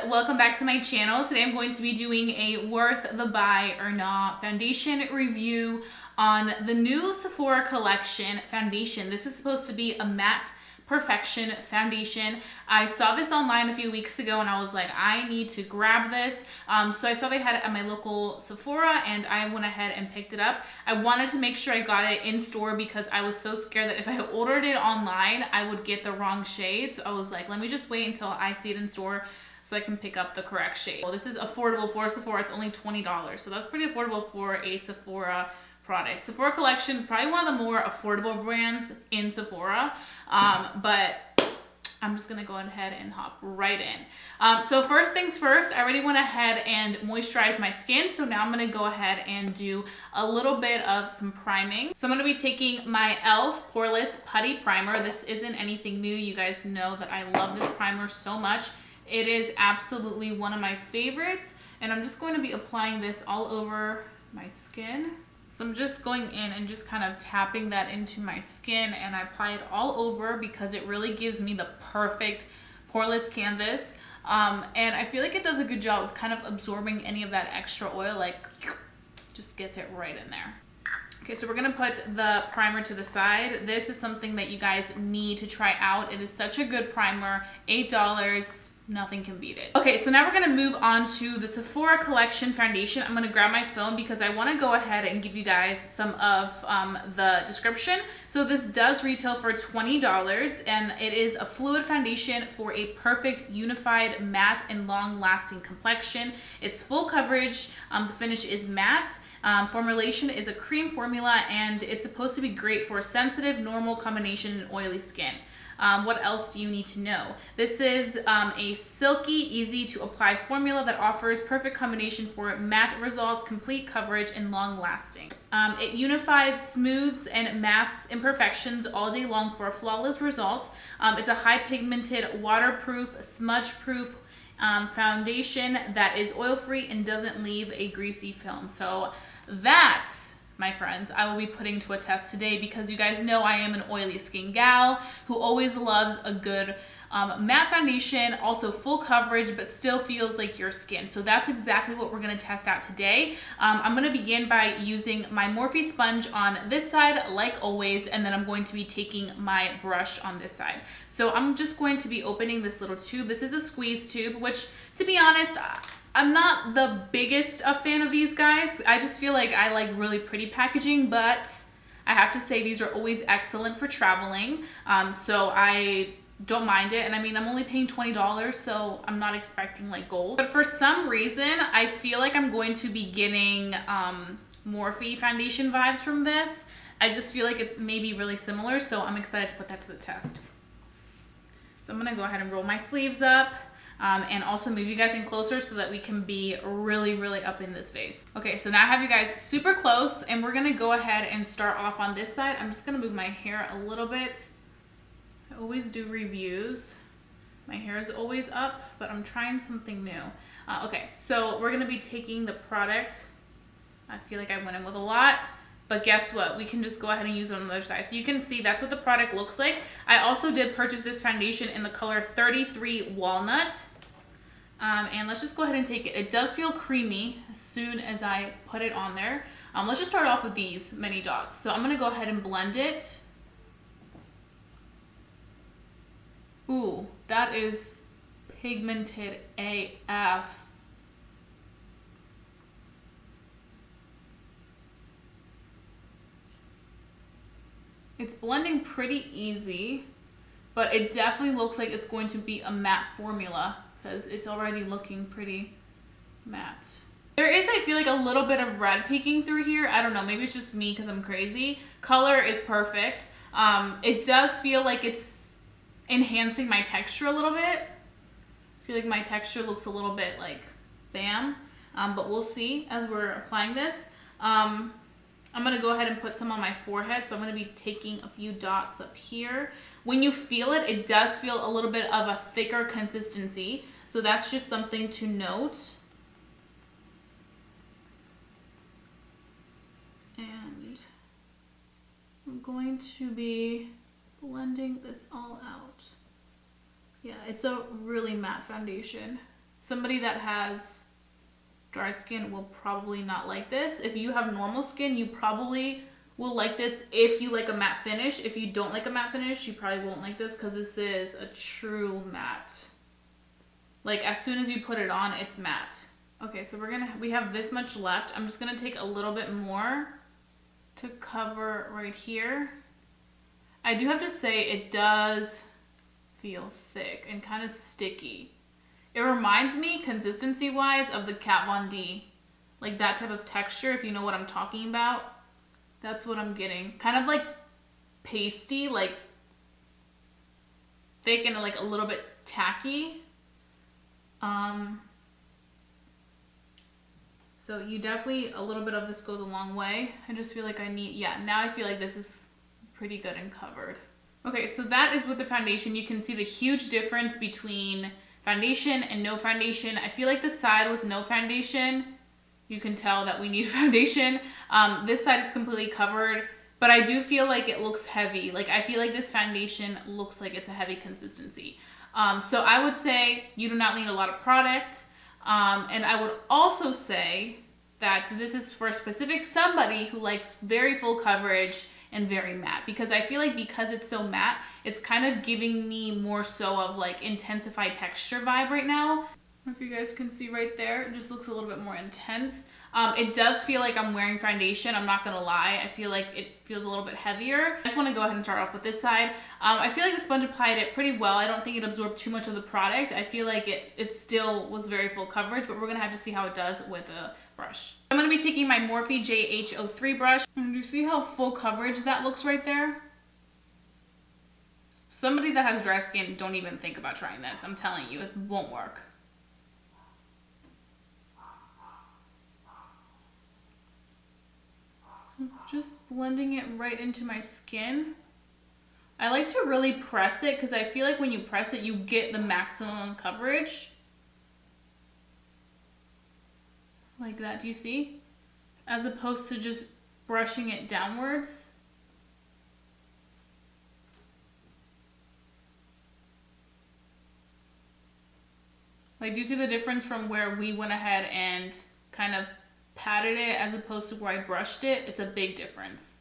welcome back to my channel. Today I'm going to be doing a worth the buy or not foundation review on the new Sephora collection foundation. This is supposed to be a matte perfection foundation. I saw this online a few weeks ago and I was like, I need to grab this. So I saw they had it at my local Sephora and I went ahead and picked it up. I wanted to make sure I got it in store because I was so scared that if I ordered it online, I would get the wrong shade. So I was like, let me just wait until I see it in store so I can pick up the correct shade. Well, this is affordable for Sephora. It's only $20. So that's pretty affordable for a Sephora product. Sephora Collection is probably one of the more affordable brands in Sephora, but I'm just gonna go ahead and hop right in. So first things first, I already went ahead and moisturized my skin, so now I'm gonna go ahead and do a little bit of some priming. So I'm gonna be taking my e.l.f. Poreless Putty Primer. This isn't anything new. You guys know that I love this primer so much. It is absolutely one of my favorites, and I'm just going to be applying this all over my skin. So I'm just going in and just kind of tapping that into my skin, and I apply it all over because it really gives me the perfect poreless canvas. And I feel like it does a good job of kind of absorbing any of that extra oil, like just gets it right in there. Okay, so we're gonna put the primer to the side. This is something that you guys need to try out. It is such a good primer, $8. Nothing can beat it. Okay, so now we're gonna move on to the Sephora Collection foundation. I'm gonna grab my phone because I wanna go ahead and give you guys some of the description. So this does retail for $20, and it is a fluid foundation for a perfect unified matte and long lasting complexion. It's full coverage, the finish is matte. Formulation is a cream formula, and it's supposed to be great for sensitive, normal, combination, and oily skin. What else do you need to know? This is a silky, easy to apply formula that offers perfect combination for matte results, complete coverage, and long lasting. It unifies, smooths, and masks imperfections all day long for a flawless result. It's a high pigmented, waterproof, smudge-proof foundation that is oil-free and doesn't leave a greasy film. So that's, my friends, I will be putting to a test today because you guys know I am an oily skin gal who always loves a good matte foundation, also full coverage, but still feels like your skin. So that's exactly what we're gonna test out today. I'm gonna begin by using my Morphe sponge on this side, like always, and then I'm going to be taking my brush on this side. So I'm just going to be opening this little tube. This is a squeeze tube, which, to be honest, I'm not the biggest fan of these guys. I just feel like I like really pretty packaging, but I have to say these are always excellent for traveling. So I don't mind it. And I mean, I'm only paying $20, so I'm not expecting like gold. But for some reason, I feel like I'm going to be getting Morphe foundation vibes from this. I just feel like it may be really similar, so I'm excited to put that to the test. So I'm gonna go ahead and roll my sleeves up. And also move you guys in closer so that we can be really, really up in this face. Okay, so now I have you guys super close, and we're gonna go ahead and start off on this side. I'm just gonna move my hair a little bit. I always do reviews. My hair is always up, but I'm trying something new. Okay, so we're gonna be taking the product. I feel like I went in with a lot, but guess what? We can just go ahead and use it on the other side. So you can see that's what the product looks like. I also did purchase this foundation in the color 33 Walnut. And let's just go ahead and take it. It does feel creamy as soon as I put it on there. Let's just start off with these mini dots. So I'm gonna go ahead and blend it. Ooh, that is pigmented AF. It's blending pretty easy, but it definitely looks like it's going to be a matte formula because it's already looking pretty matte. There is, I feel like, a little bit of red peeking through here. I don't know, maybe it's just me because I'm crazy. Color is perfect. It does feel like it's enhancing my texture a little bit. I feel like my texture looks a little bit like bam, but we'll see as we're applying this. I'm gonna go ahead and put some on my forehead. So I'm gonna be taking a few dots up here. When you feel it, it does feel a little bit of a thicker consistency. So that's just something to note. And I'm going to be blending this all out. Yeah, it's a really matte foundation. Somebody that has dry skin will probably not like this. If you have normal skin, you probably will like this if you like a matte finish. If you don't like a matte finish, you probably won't like this because this is a true matte. Like as soon as you put it on, it's matte. Okay, so we have this much left. I'm just gonna take a little bit more to cover right here. I do have to say it does feel thick and kind of sticky. It reminds me consistency wise of the Kat Von D, like that type of texture, if you know what I'm talking about. That's what I'm getting. Kind of like pasty, like thick and like a little bit tacky. So you definitely, a little bit of this goes a long way. I just feel like I need, yeah, now I feel like this is pretty good and covered. Okay, so that is with the foundation. You can see the huge difference between foundation and no foundation. I feel like the side with no foundation, you can tell that we need foundation. This side is completely covered, but I do feel like it looks heavy. Like I feel like this foundation looks like it's a heavy consistency. So I would say you do not need a lot of product. And I would also say that this is for a specific somebody who likes very full coverage and very matte, because I feel like because it's so matte, it's kind of giving me more so of like intensified texture vibe right now. I don't know if you guys can see right there, it just looks a little bit more intense. It does feel like I'm wearing foundation, I'm not gonna lie. I feel like it feels a little bit heavier. I just wanna go ahead and start off with this side. I feel like the sponge applied it pretty well. I don't think it absorbed too much of the product. I feel like it still was very full coverage, but we're gonna have to see how it does with a brush. I'm gonna be taking my Morphe JH03 brush. And do you see how full coverage that looks right there? Somebody that has dry skin, don't even think about trying this. I'm telling you, it won't work. Just blending it right into my skin. I like to really press it because I feel like when you press it, you get the maximum coverage. Like that, do you see? As opposed to just brushing it downwards. Like, do you see the difference from where we went ahead and kind of patted it as opposed to where I brushed it? It's a big difference.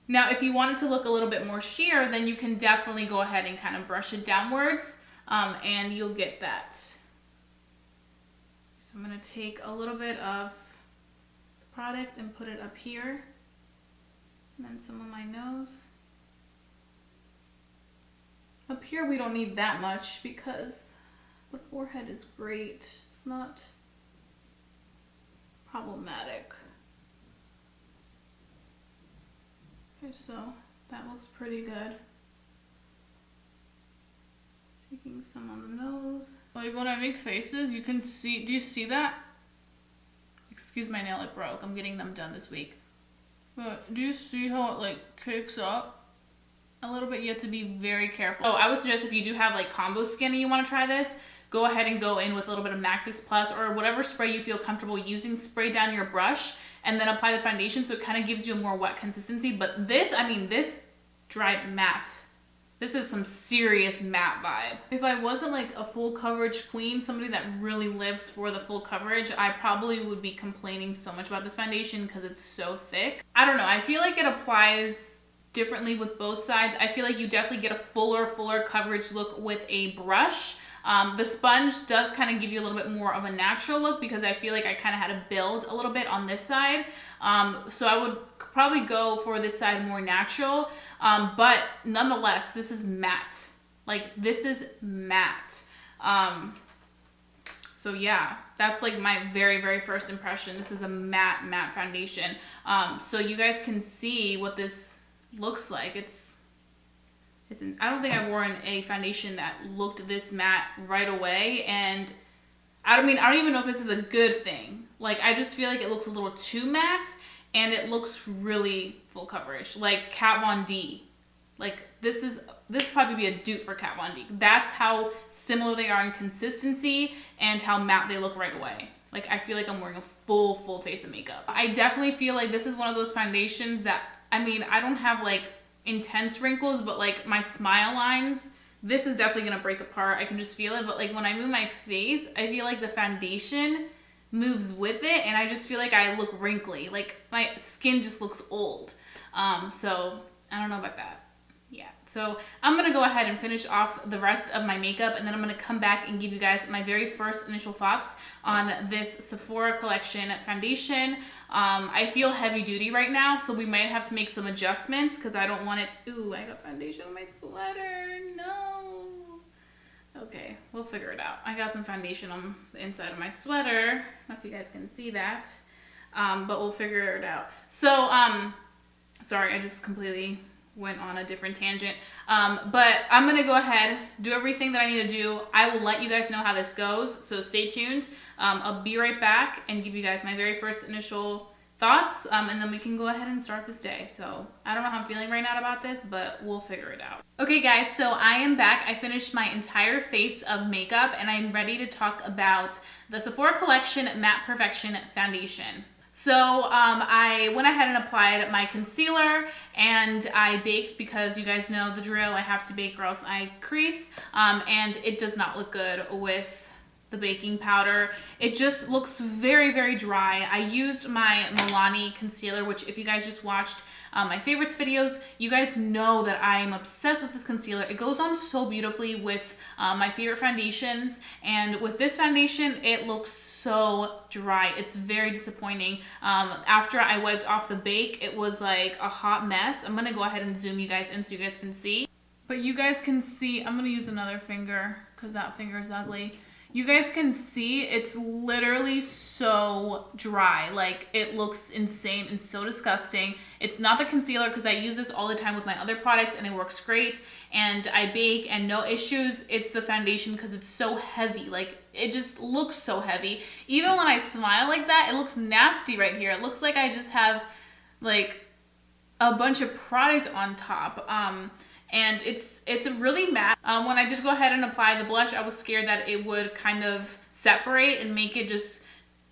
Now, if you want it to look a little bit more sheer, then you can definitely go ahead and kind of brush it downwards, and you'll get that. So I'm going to take a little bit of the product and put it up here, and then some on my nose. Up here we don't need that much because the forehead is great. It's not problematic. Okay, so that looks pretty good. Taking some on the nose. Like when I make faces, you can see, do you see that? Excuse my nail, it broke. I'm getting them done this week. But do you see how it like kicks up a little bit? You have to be very careful. Oh, I would suggest if you do have like combo skin and you want to try this, go ahead and go in with a little bit of MAC Fix Plus or whatever spray you feel comfortable using. Spray down your brush and then apply the foundation so it kind of gives you a more wet consistency. But this, I mean, this dried matte. This is some serious matte vibe. If I wasn't like a full coverage queen, somebody that really lives for the full coverage, I probably would be complaining so much about this foundation because it's so thick. I don't know, I feel like it applies differently with both sides. I feel like you definitely get a fuller coverage look with a brush. The sponge does kind of give you a little bit more of a natural look because I feel like I kind of had to build a little bit on this side. So I would probably go for this side more natural. But nonetheless, this is matte. Like this is matte. So yeah, that's like my very first impression. This is a matte foundation. So you guys can see what this looks like. I don't think I've worn a foundation that looked this matte right away, and I don't even know if this is a good thing. Like, I just feel like it looks a little too matte, and it looks really full coverage, like Kat Von D. Like, this probably be a dupe for Kat Von D. That's how similar they are in consistency and how matte they look right away. Like, I feel like I'm wearing a full face of makeup. I definitely feel like this is one of those foundations that, I mean, I don't have like intense wrinkles, but like my smile lines this is definitely gonna break apart. I can just feel it, but like when I move my face, I feel like the foundation moves with it, and I just feel like I look wrinkly. Like my skin just looks old. So I don't know about that. Yeah, so I'm gonna go ahead and finish off the rest of my makeup, and then I'm gonna come back and give you guys my very first initial thoughts on this Sephora collection foundation. I feel heavy duty right now, so we might have to make some adjustments because I don't want it. Ooh, I got foundation on my sweater. No. Okay, we'll figure it out. I got some foundation on the inside of my sweater. I don't know if you guys can see that, but we'll figure it out. So, sorry, I just completely went on a different tangent. But I'm gonna go ahead, do everything that I need to do. I will let you guys know how this goes, so stay tuned. I'll be right back and give you guys my very first initial thoughts, and then we can go ahead and start this day. So I don't know how I'm feeling right now about this, but we'll figure it out. Okay guys, so I am back. I finished my entire face of makeup, and I'm ready to talk about the Sephora Collection Matte Perfection Foundation. So I went ahead and applied my concealer, and I baked because you guys know the drill. I have to bake or else I crease, and it does not look good with the baking powder. It just looks very, very dry. I used my Milani concealer, which if you guys just watched my favorites videos, you guys know that I am obsessed with this concealer. It goes on so beautifully with my favorite foundations, and with this foundation, it looks so dry. It's very disappointing. After I wiped off the bake, it was like a hot mess. I'm gonna go ahead and zoom you guys in so you guys can see. But you guys can see, I'm gonna use another finger because that finger is ugly. You guys can see it's literally so dry. Like, it looks insane and so disgusting. It's not the concealer because I use this all the time with my other products and it works great. And I bake and no issues. It's the foundation because it's so heavy. Like, it just looks so heavy. Even when I smile like that, it looks nasty right here. It looks like I just have like a bunch of product on top. And it's really matte. When I did go ahead and apply the blush, I was scared that it would kind of separate and make it just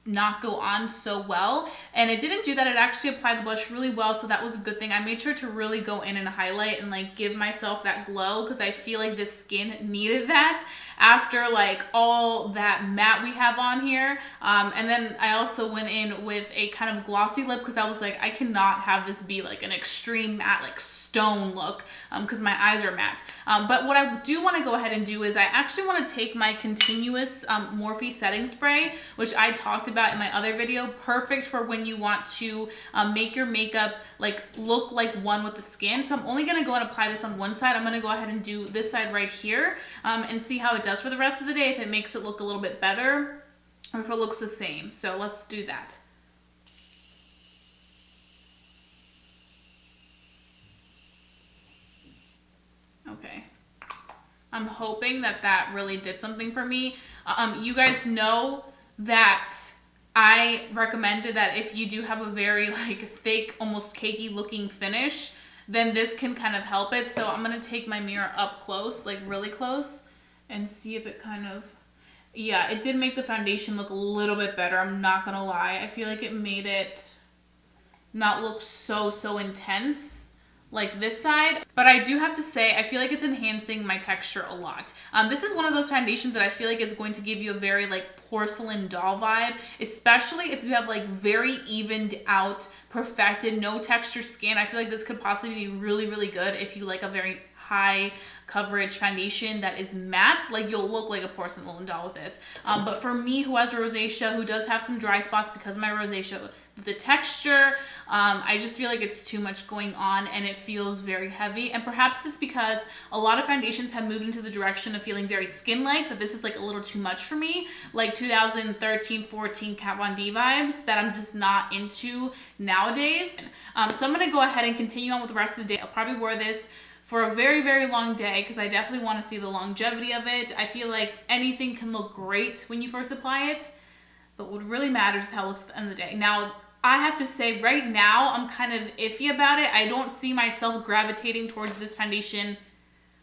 not go on so well, and it didn't do that. It actually applied the blush really well, so that was a good thing. I made sure to really go in and highlight and like give myself that glow because I feel like this skin needed that after like all that matte we have on here. And then I also went in with a kind of glossy lip because I was like, I cannot have this be like an extreme matte, like stone look, because my eyes are matte. But what I do want to go ahead and do is I actually want to take my continuous Morphe setting spray, which I talked about in my other video. Perfect for when you want to make your makeup like look like one with the skin. So I'm only going to go and apply this on one side. I'm going to go ahead and do this side right here and see how it does for the rest of the day, if it makes it look a little bit better or if it looks the same. So let's do that. Okay, I'm hoping that that really did something for me. You guys know that I recommended that if you do have a very like thick, almost cakey looking finish, then this can kind of help it. So I'm gonna take my mirror up close, like really close, and see if it kind of, yeah, it did make the foundation look a little bit better. I'm not gonna lie. I feel like it made it not look so intense like this side, but I do have to say I feel like it's enhancing my texture a lot. This is one of those foundations that I feel like it's going to give you a very like porcelain doll vibe, especially if you have like very evened out, perfected, no texture skin. I feel like this could possibly be really good if you like a very high coverage foundation that is matte. Like, you'll look like a porcelain doll with this. But for me, who has rosacea, who does have some dry spots because of my rosacea, the texture, I just feel like it's too much going on and it feels very heavy. And perhaps it's because a lot of foundations have moved into the direction of feeling very skin-like, that this is like a little too much for me, like 2013-14 Kat Von D vibes that I'm just not into nowadays. So I'm gonna go ahead and continue on with the rest of the day. I'll probably wear this for a very long day because I definitely want to see the longevity of it. I feel like anything can look great when you first apply it, but what really matters is how it looks at the end of the day. Now, I have to say right now, I'm kind of iffy about it. I don't see myself gravitating towards this foundation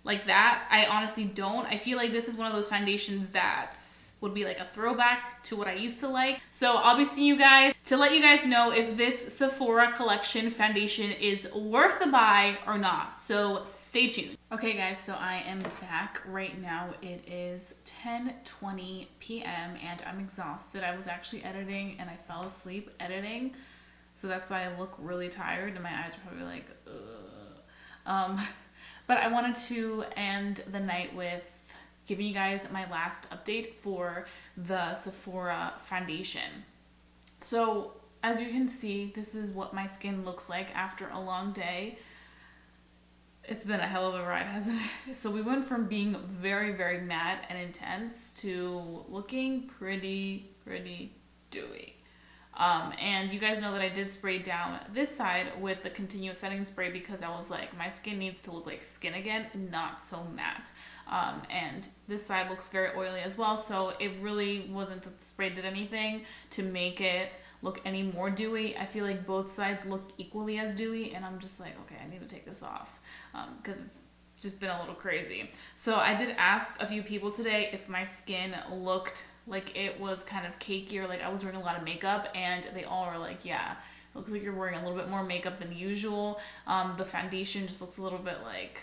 like that. I honestly don't. I feel like this is one of those foundations that would be like a throwback to what I used to like. So I'll be seeing you guys to let you guys know if this Sephora collection foundation is worth the buy or not. So stay tuned. Okay guys, so I am back right now. It is 10:20 p.m. and I'm exhausted. I was actually editing and I fell asleep editing. So that's why I look really tired and my eyes are probably like, ugh. But I wanted to end the night with giving you guys my last update for the Sephora foundation. So as you can see, this is what my skin looks like after a long day. It's been a hell of a ride, hasn't it? So we went from being very, very matte and intense to looking pretty dewy. And you guys know that I did spray down this side with the continuous setting spray because I was like, my skin needs to look like skin again, not so matte. And this side looks very oily as well, so it really wasn't that the spray did anything to make it look any more dewy. I feel like both sides look equally as dewy, and I'm just like, okay, I need to take this off because it's just been a little crazy. So I did ask a few people today if my skin looked like it was kind of cakey or like I was wearing a lot of makeup, and they all were like, yeah, it looks like you're wearing a little bit more makeup than usual. The foundation just looks a little bit like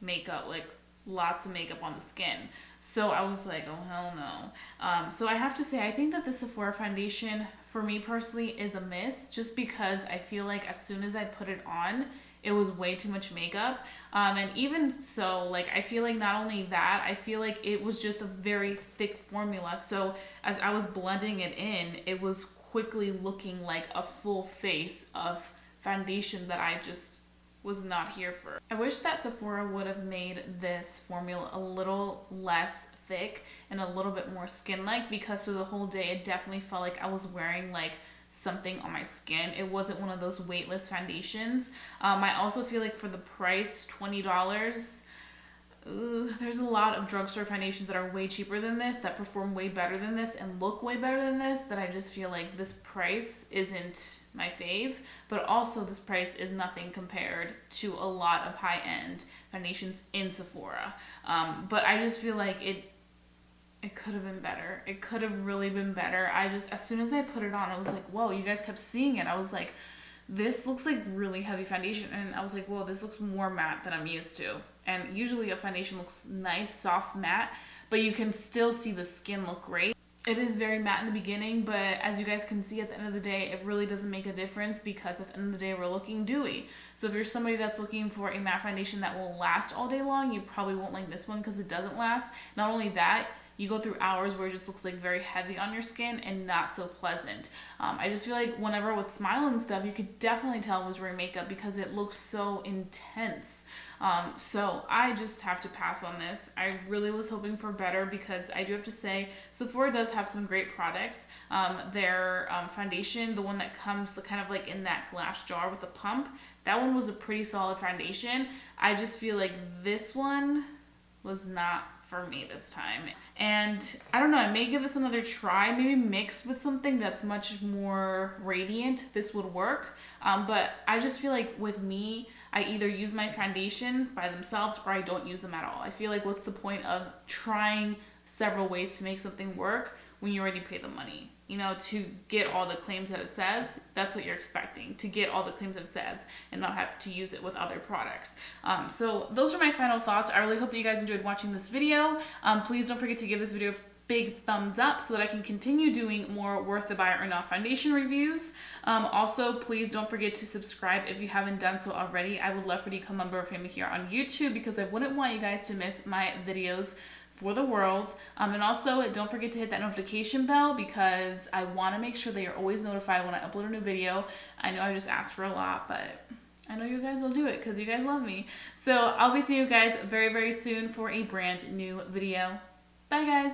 makeup, like lots of makeup on the skin. So I was like, oh hell no. So I have to say, I think that the Sephora foundation for me personally is a miss, just because I feel like as soon as I put it on, it was way too much makeup. And even so, like, I feel like not only that, I feel like it was just a very thick formula. So as I was blending it in, it was quickly looking like a full face of foundation that I just was not here for. I wish that Sephora would have made this formula a little less thick and a little bit more skin-like, because through the whole day it definitely felt like I was wearing like something on my skin. It wasn't one of those weightless foundations. I also feel like for the price, $20, there's a lot of drugstore foundations that are way cheaper than this, that perform way better than this and look way better than this, that I just feel like this price isn't my fave. But also this price is nothing compared to a lot of high-end foundations in Sephora. But I just feel like it could have been better. It could have really been better. As soon as I put it on, I was like, whoa, you guys kept seeing it. I was like, this looks like really heavy foundation. And I was like, whoa, this looks more matte than I'm used to. And usually a foundation looks nice, soft matte, but you can still see the skin look great. It is very matte in the beginning, but as you guys can see at the end of the day, it really doesn't make a difference, because at the end of the day, we're looking dewy. So if you're somebody that's looking for a matte foundation that will last all day long, you probably won't like this one because it doesn't last. Not only that, you go through hours where it just looks like very heavy on your skin and not so pleasant. I just feel like whenever I would smile and stuff, you could definitely tell I was wearing makeup because it looks so intense. So I just have to pass on this. I really was hoping for better, because I do have to say Sephora does have some great products. Their foundation, the one that comes kind of like in that glass jar with the pump, that one was a pretty solid foundation. I just feel like this one was not for me this time. And I don't know, I may give this another try, maybe mixed with something that's much more radiant, this would work. But I just feel like with me, I either use my foundations by themselves or I don't use them at all. I feel like what's the point of trying several ways to make something work when you already pay the money? You know, to get all the claims that it says, that's what you're expecting, to get all the claims that it says and not have to use it with other products. So those are my final thoughts. I really hope that you guys enjoyed watching this video. Please don't forget to give this video a big thumbs up so that I can continue doing more worth the buy or not foundation reviews. Also, please don't forget to subscribe if you haven't done so already. I would love for you to become a member of family here on YouTube, because I wouldn't want you guys to miss my videos for the world. And also don't forget to hit that notification bell, because I want to make sure that you're always notified when I upload a new video. I know I just asked for a lot, but I know you guys will do it because you guys love me. So I'll be seeing you guys very, very soon for a brand new video. Bye guys.